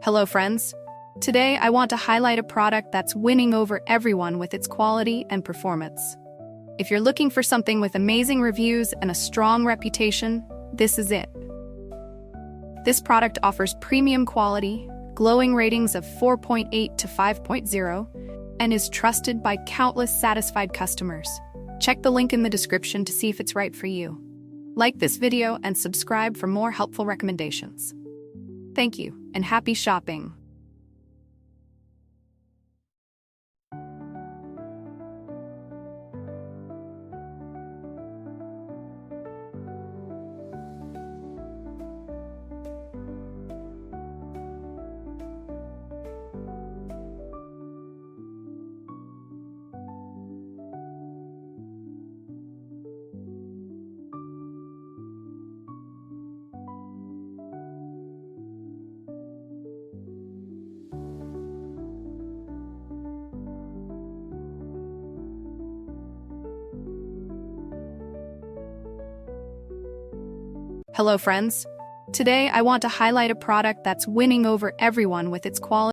Hello friends! Today I want to highlight a product that's winning over everyone with its quality and performance. If you're looking for something with amazing reviews and a strong reputation, this is it. This product offers premium quality, glowing ratings of 4.8 to 5.0, and is trusted by countless satisfied customers. Check the link in the description to see if it's right for you. Like this video and subscribe for more helpful recommendations. Thank you, and happy shopping! Hello friends! Today I want to highlight a product that's winning over everyone with its quality